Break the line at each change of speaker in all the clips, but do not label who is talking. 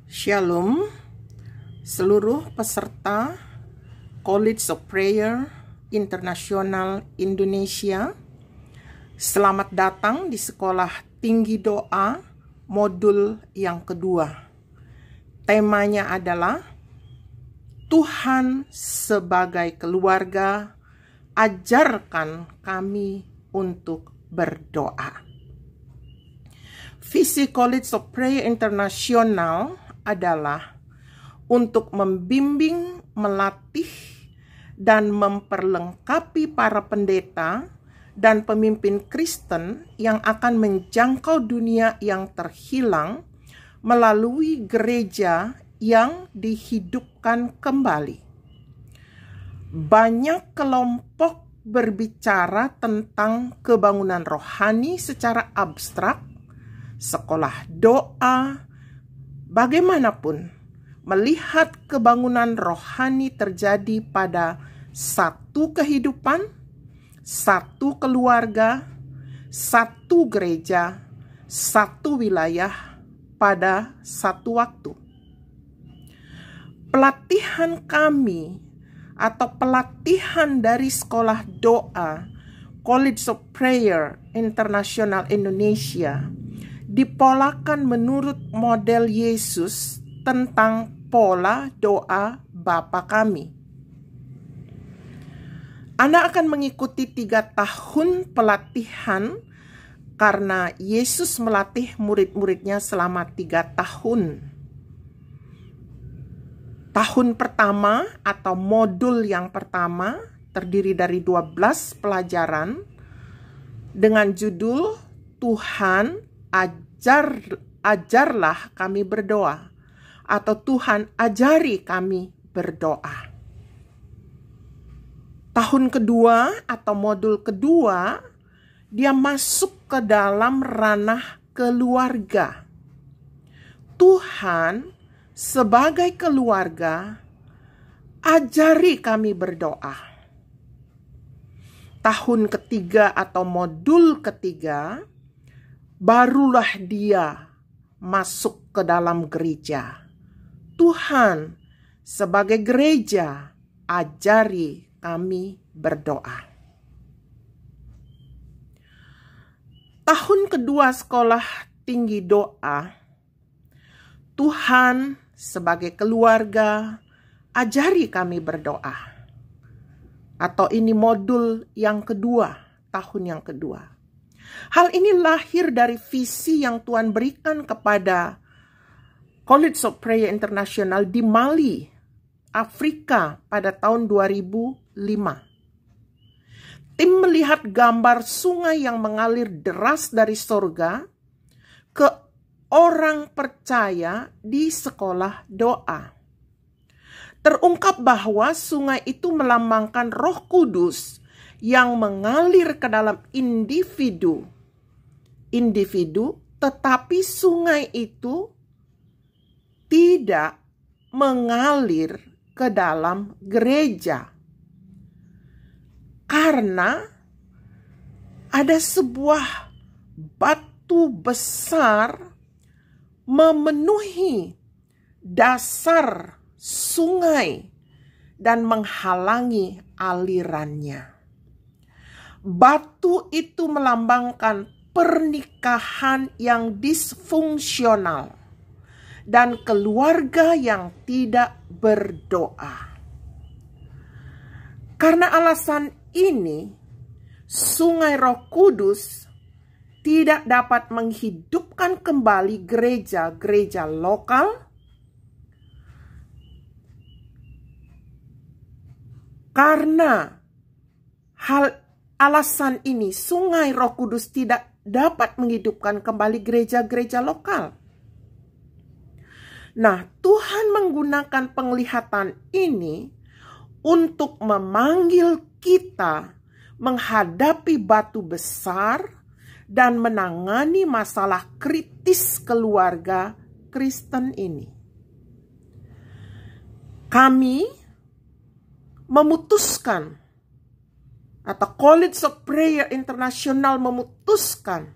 Shalom, seluruh peserta College of Prayer International Indonesia. Selamat datang di Sekolah Tinggi Doa modul yang kedua. Temanya adalah Tuhan sebagai keluarga, ajarkan kami untuk berdoa. Visi College of Prayer International adalah untuk membimbing, melatih, dan memperlengkapi para pendeta dan pemimpin Kristen yang akan menjangkau dunia yang terhilang melalui gereja yang dihidupkan kembali. Banyak kelompok berbicara tentang kebangunan rohani secara abstrak, sekolah doa. Bagaimanapun, melihat kebangunan rohani terjadi pada satu kehidupan, satu keluarga, satu gereja, satu wilayah pada satu waktu. Pelatihan kami atau pelatihan dari sekolah doa College of Prayer International Indonesia dipolakan menurut model Yesus tentang pola doa Bapa kami. Anda akan mengikuti 3 tahun pelatihan karena Yesus melatih murid-muridnya selama 3 tahun. Tahun pertama atau modul yang pertama terdiri dari 12 pelajaran dengan judul Tuhan ajarlah kami berdoa, atau Tuhan ajari kami berdoa. Tahun kedua atau modul kedua, dia masuk ke dalam ranah keluarga. Tuhan sebagai keluarga, ajari kami berdoa. Tahun ketiga atau modul ketiga, barulah dia masuk ke dalam gereja. Tuhan, sebagai gereja, ajari kami berdoa. Tahun kedua sekolah tinggi doa, Tuhan, sebagai keluarga, ajari kami berdoa. Atau ini modul yang kedua, tahun yang kedua. Hal ini lahir dari visi yang Tuhan berikan kepada College of Prayer International di Mali, Afrika pada tahun 2005. Tim melihat gambar sungai yang mengalir deras dari sorga ke orang percaya di sekolah doa. Terungkap bahwa sungai itu melambangkan Roh Kudus yang mengalir ke dalam individu, tetapi sungai itu tidak mengalir ke dalam gereja. Karena ada sebuah batu besar memenuhi dasar sungai dan menghalangi alirannya. Batu itu melambangkan pernikahan yang disfungsional dan keluarga yang tidak berdoa. Karena alasan ini, sungai Roh Kudus tidak dapat menghidupkan kembali gereja-gereja lokal, karena alasan ini, sungai Roh Kudus tidak dapat menghidupkan kembali gereja-gereja lokal. Nah, Tuhan menggunakan penglihatan ini untuk memanggil kita menghadapi batu besar dan menangani masalah kritis keluarga Kristen ini. Kami memutuskan, atau College of Prayer International memutuskan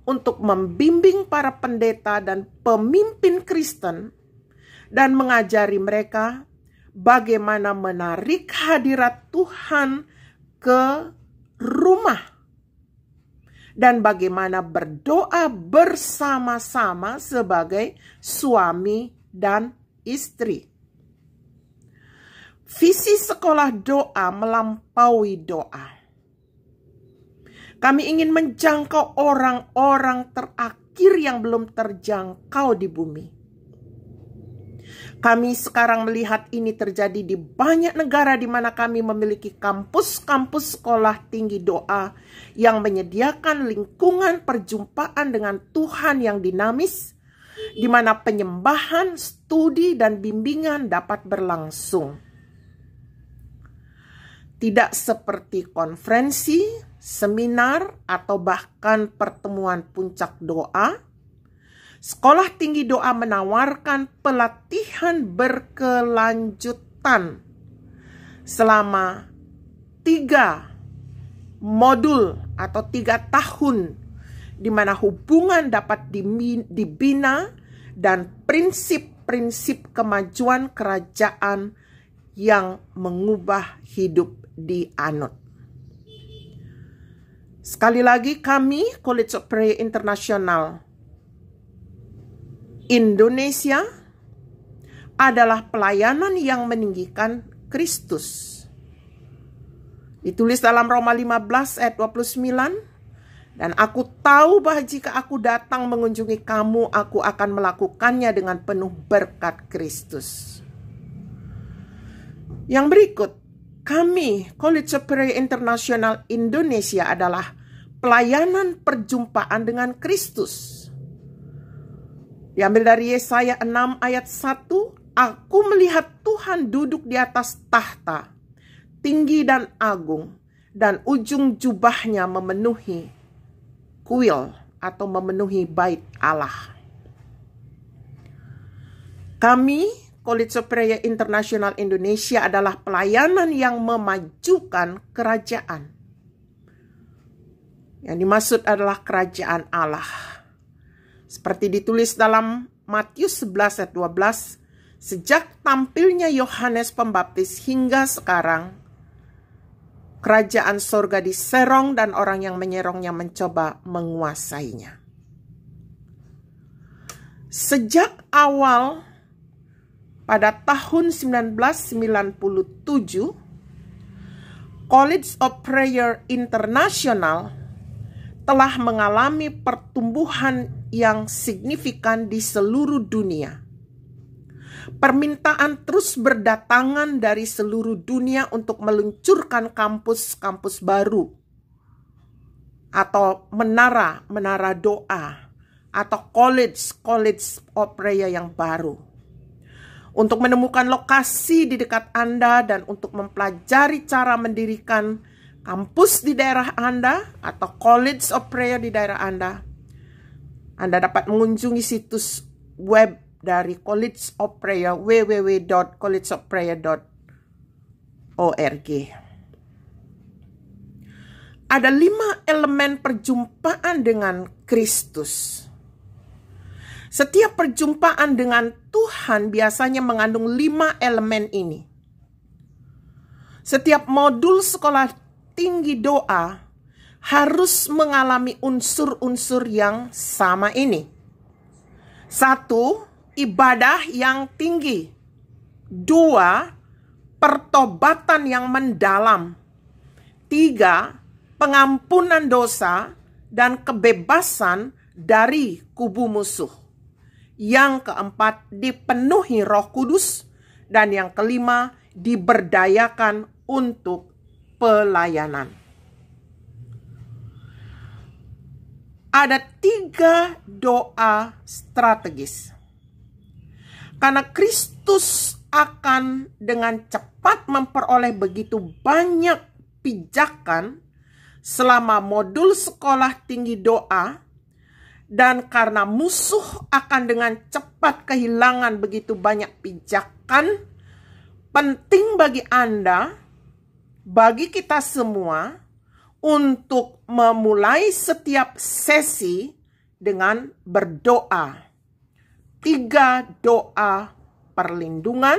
untuk membimbing para pendeta dan pemimpin Kristen dan mengajari mereka bagaimana menarik hadirat Tuhan ke rumah dan bagaimana berdoa bersama-sama sebagai suami dan istri. Visi sekolah doa melampaui doa. Kami ingin menjangkau orang-orang terakhir yang belum terjangkau di bumi. Kami sekarang melihat ini terjadi di banyak negara di mana kami memiliki kampus-kampus sekolah tinggi doa yang menyediakan lingkungan perjumpaan dengan Tuhan yang dinamis, di mana penyembahan, studi, dan bimbingan dapat berlangsung. Tidak seperti konferensi, seminar, atau bahkan pertemuan puncak doa, sekolah tinggi doa menawarkan pelatihan berkelanjutan selama 3 modul atau 3 tahun, di mana hubungan dapat dibina dan prinsip-prinsip kemajuan kerajaan yang mengubah hidup dianut. Sekali lagi, kami College of Prayer International Indonesia adalah pelayanan yang meninggikan Kristus. Ditulis dalam Roma 15 ayat 29, dan aku tahu bahwa jika aku datang mengunjungi kamu, aku akan melakukannya dengan penuh berkat Kristus. Yang berikut, kami College of Prayer International Indonesia adalah pelayanan perjumpaan dengan Kristus. Diambil dari Yesaya 6 ayat 1, aku melihat Tuhan duduk di atas tahta, tinggi dan agung, dan ujung jubahnya memenuhi kuil atau memenuhi bait Allah. Kami College of Prayer International Indonesia adalah pelayanan yang memajukan kerajaan. Yang dimaksud adalah kerajaan Allah. Seperti ditulis dalam Matius 11 ayat 12, sejak tampilnya Yohanes Pembaptis hingga sekarang, kerajaan sorga diserong dan orang yang menyerongnya mencoba menguasainya. Sejak awal pada tahun 1997, College of Prayer International telah mengalami pertumbuhan yang signifikan di seluruh dunia. Permintaan terus berdatangan dari seluruh dunia untuk meluncurkan kampus-kampus baru atau menara doa atau college of prayer yang baru. Untuk menemukan lokasi di dekat Anda dan untuk mempelajari cara mendirikan kampus di daerah Anda atau college of prayer di daerah Anda dapat mengunjungi situs web dari College of Prayer, www.collegeofprayer.org. Ada 5 elemen perjumpaan dengan Kristus. Setiap perjumpaan dengan Tuhan biasanya mengandung 5 elemen ini. Setiap modul sekolah tinggi doa harus mengalami unsur-unsur yang sama ini. 1, ibadah yang tinggi. 2, pertobatan yang mendalam. 3, pengampunan dosa dan kebebasan dari kubu musuh. Yang keempat, dipenuhi Roh Kudus. Dan yang kelima, diberdayakan untuk pelayanan. Ada 3 doa strategis. Karena Kristus akan dengan cepat memperoleh begitu banyak pijakan selama modul sekolah tinggi doa, dan karena musuh akan dengan cepat kehilangan begitu banyak pijakan, penting bagi Anda, bagi kita semua, untuk memulai setiap sesi dengan berdoa. 3 doa perlindungan,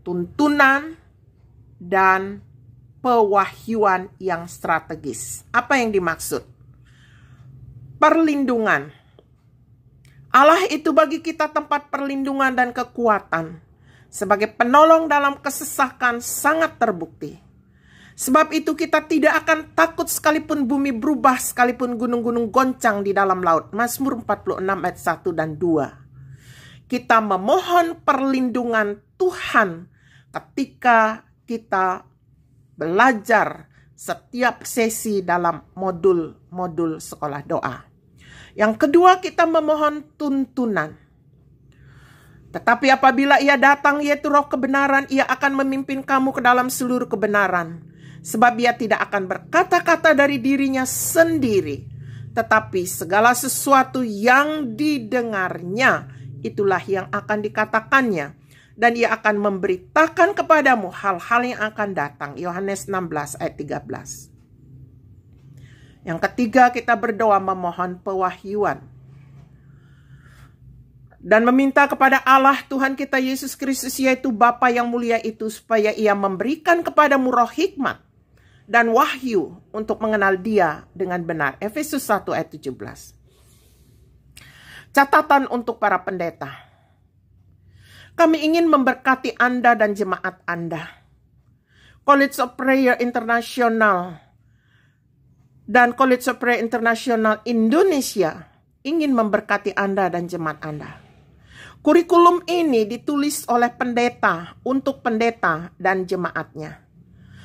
tuntunan, dan pewahyuan yang strategis. Apa yang dimaksud? Perlindungan. Allah itu bagi kita tempat perlindungan dan kekuatan. Sebagai penolong dalam kesesakan sangat terbukti. Sebab itu kita tidak akan takut sekalipun bumi berubah, sekalipun gunung-gunung goncang di dalam laut. Mazmur 46 ayat 1 dan 2. Kita memohon perlindungan Tuhan ketika kita belajar setiap sesi dalam modul-modul sekolah doa. Yang kedua, kita memohon tuntunan. Tetapi apabila ia datang, yaitu roh kebenaran, ia akan memimpin kamu ke dalam seluruh kebenaran. Sebab ia tidak akan berkata-kata dari dirinya sendiri, tetapi segala sesuatu yang didengarnya, itulah yang akan dikatakannya. Dan ia akan memberitakan kepadamu hal-hal yang akan datang. Yohanes 16 ayat 13. Yang ketiga, kita berdoa memohon pewahyuan. Dan meminta kepada Allah Tuhan kita Yesus Kristus, yaitu Bapa yang mulia itu, supaya ia memberikan kepadamu roh hikmat dan wahyu untuk mengenal Dia dengan benar. Efesus 1 ayat 17. Catatan untuk para pendeta. Kami ingin memberkati Anda dan jemaat Anda. College of Prayer International dan College of Prayer International Indonesia ingin memberkati Anda dan jemaat Anda. Kurikulum ini ditulis oleh pendeta untuk pendeta dan jemaatnya.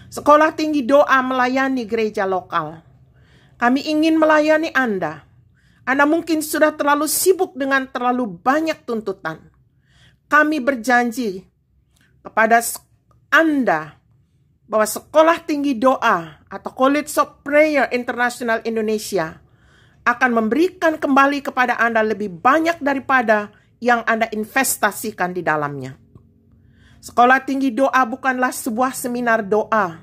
Sekolah Tinggi Doa melayani gereja lokal. Kami ingin melayani Anda. Anda mungkin sudah terlalu sibuk dengan terlalu banyak tuntutan. Kami berjanji kepada Anda bahwa Sekolah Tinggi Doa atau College of Prayer International Indonesia akan memberikan kembali kepada Anda lebih banyak daripada yang Anda investasikan di dalamnya. Sekolah Tinggi Doa bukanlah sebuah seminar doa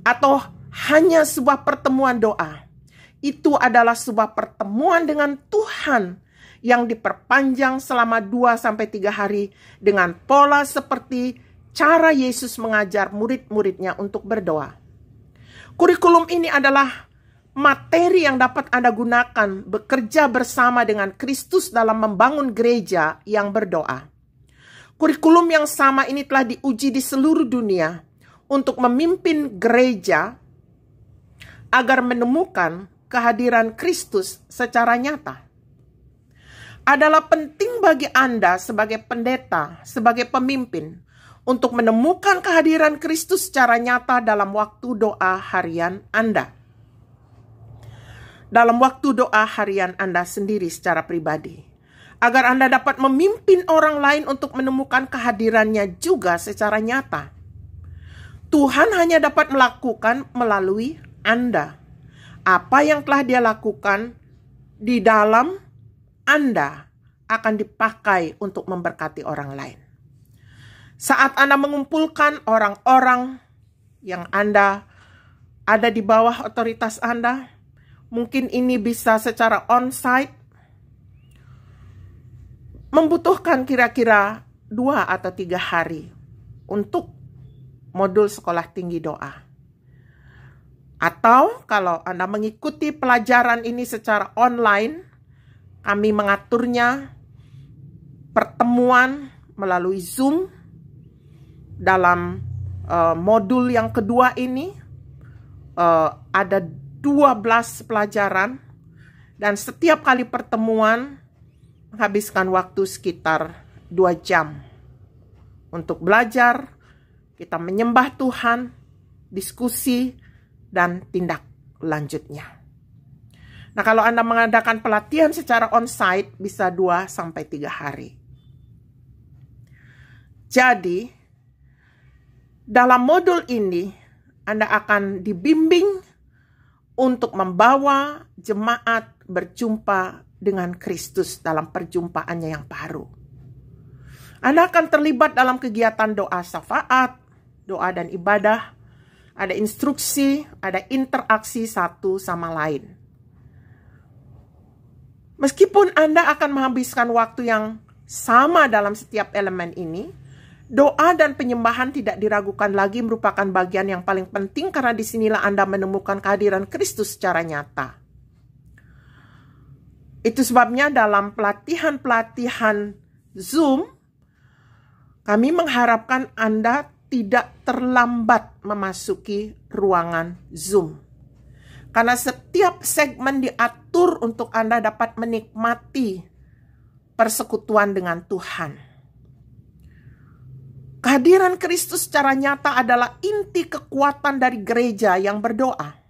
atau hanya sebuah pertemuan doa. Itu adalah sebuah pertemuan dengan Tuhan yang diperpanjang selama 2-3 hari dengan pola seperti cara Yesus mengajar murid-muridnya untuk berdoa. Kurikulum ini adalah materi yang dapat Anda gunakan bekerja bersama dengan Kristus dalam membangun gereja yang berdoa. Kurikulum yang sama ini telah diuji di seluruh dunia untuk memimpin gereja agar menemukan kehadiran Kristus secara nyata. Adalah penting bagi Anda sebagai pendeta, sebagai pemimpin, untuk menemukan kehadiran Kristus secara nyata dalam waktu doa harian Anda. Dalam waktu doa harian Anda sendiri secara pribadi. Agar Anda dapat memimpin orang lain untuk menemukan kehadirannya juga secara nyata. Tuhan hanya dapat melakukan melalui Anda. Apa yang telah Dia lakukan di dalam Anda akan dipakai untuk memberkati orang lain. Saat Anda mengumpulkan orang-orang yang Anda ada di bawah otoritas Anda, mungkin ini bisa secara on-site, membutuhkan kira-kira 2 atau 3 hari untuk modul sekolah tinggi doa. Atau kalau Anda mengikuti pelajaran ini secara online, kami mengaturnya pertemuan melalui Zoom dalam modul yang kedua ini. Ada 12 pelajaran dan setiap kali pertemuan menghabiskan waktu sekitar 2 jam untuk belajar, kita menyembah Tuhan, diskusi, dan tindak lanjutnya. Nah, kalau Anda mengadakan pelatihan secara on-site bisa 2-3 hari. Jadi, dalam modul ini Anda akan dibimbing untuk membawa jemaat berjumpa dengan Kristus dalam perjumpaannya yang baru. Anda akan terlibat dalam kegiatan doa syafaat, doa dan ibadah, ada instruksi, ada interaksi satu sama lain. Meskipun Anda akan menghabiskan waktu yang sama dalam setiap elemen ini, doa dan penyembahan tidak diragukan lagi merupakan bagian yang paling penting karena disinilah Anda menemukan kehadiran Kristus secara nyata. Itu sebabnya dalam pelatihan-pelatihan Zoom, kami mengharapkan Anda tidak terlambat memasuki ruangan Zoom. Karena setiap segmen diatur untuk Anda dapat menikmati persekutuan dengan Tuhan. Kehadiran Kristus secara nyata adalah inti kekuatan dari gereja yang berdoa.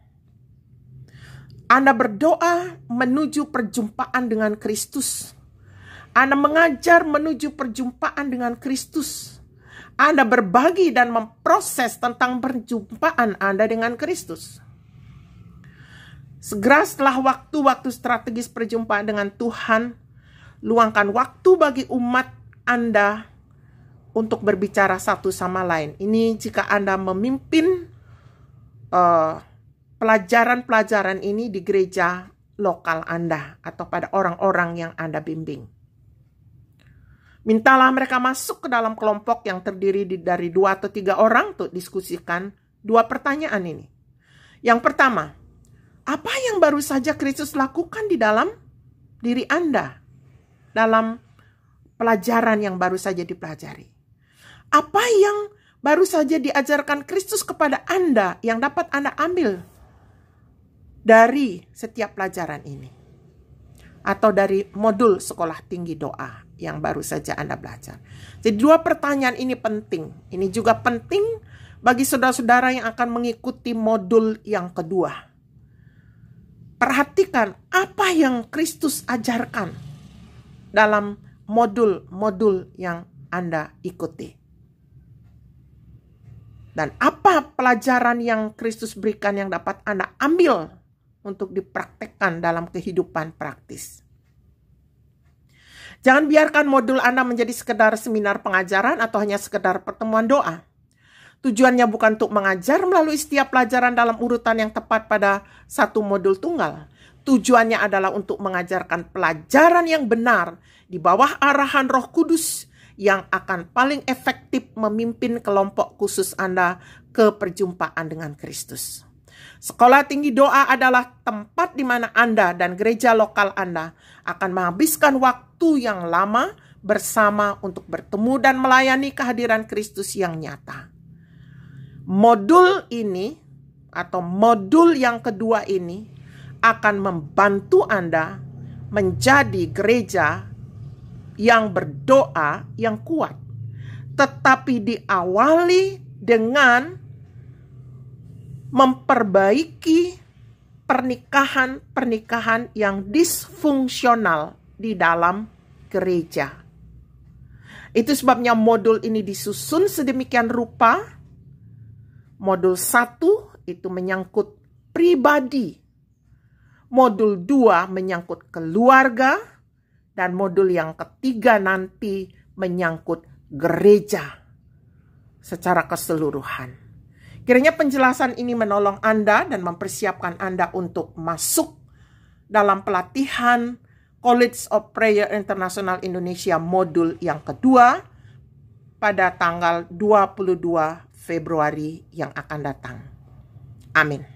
Anda berdoa menuju perjumpaan dengan Kristus. Anda mengajar menuju perjumpaan dengan Kristus. Anda berbagi dan memproses tentang perjumpaan Anda dengan Kristus. Segera setelah waktu-waktu strategis perjumpaan dengan Tuhan, luangkan waktu bagi umat Anda untuk berbicara satu sama lain. Ini jika Anda memimpin pelajaran-pelajaran ini di gereja lokal Anda atau pada orang-orang yang Anda bimbing. Mintalah mereka masuk ke dalam kelompok yang terdiri dari 2 atau 3 orang untuk diskusikan 2 pertanyaan ini. Yang pertama, apa yang baru saja Kristus lakukan di dalam diri Anda? Dalam pelajaran yang baru saja dipelajari. Apa yang baru saja diajarkan Kristus kepada Anda yang dapat Anda ambil dari setiap pelajaran ini? Atau dari modul sekolah tinggi doa yang baru saja Anda belajar. Jadi 2 pertanyaan ini penting. Ini juga penting bagi saudara-saudara yang akan mengikuti modul yang kedua. Perhatikan apa yang Kristus ajarkan dalam modul-modul yang Anda ikuti. Dan apa pelajaran yang Kristus berikan yang dapat Anda ambil untuk dipraktekkan dalam kehidupan praktis. Jangan biarkan modul Anda menjadi sekedar seminar pengajaran atau hanya sekedar pertemuan doa. Tujuannya bukan untuk mengajar melalui setiap pelajaran dalam urutan yang tepat pada satu modul tunggal. Tujuannya adalah untuk mengajarkan pelajaran yang benar di bawah arahan Roh Kudus yang akan paling efektif memimpin kelompok khusus Anda ke perjumpaan dengan Kristus. Sekolah tinggi doa adalah tempat di mana Anda dan gereja lokal Anda akan menghabiskan waktu yang lama bersama untuk bertemu dan melayani kehadiran Kristus yang nyata. Modul ini atau modul yang kedua ini akan membantu Anda menjadi gereja yang berdoa yang kuat. Tetapi diawali dengan memperbaiki pernikahan-pernikahan yang disfungsional di dalam gereja. Itu sebabnya modul ini disusun sedemikian rupa. Modul 1 itu menyangkut pribadi. Modul 2 menyangkut keluarga. Dan modul yang ketiga nanti menyangkut gereja secara keseluruhan. Kiranya penjelasan ini menolong Anda dan mempersiapkan Anda untuk masuk dalam pelatihan College of Prayer International Indonesia modul yang kedua pada tanggal 22 Februari yang akan datang. Amin.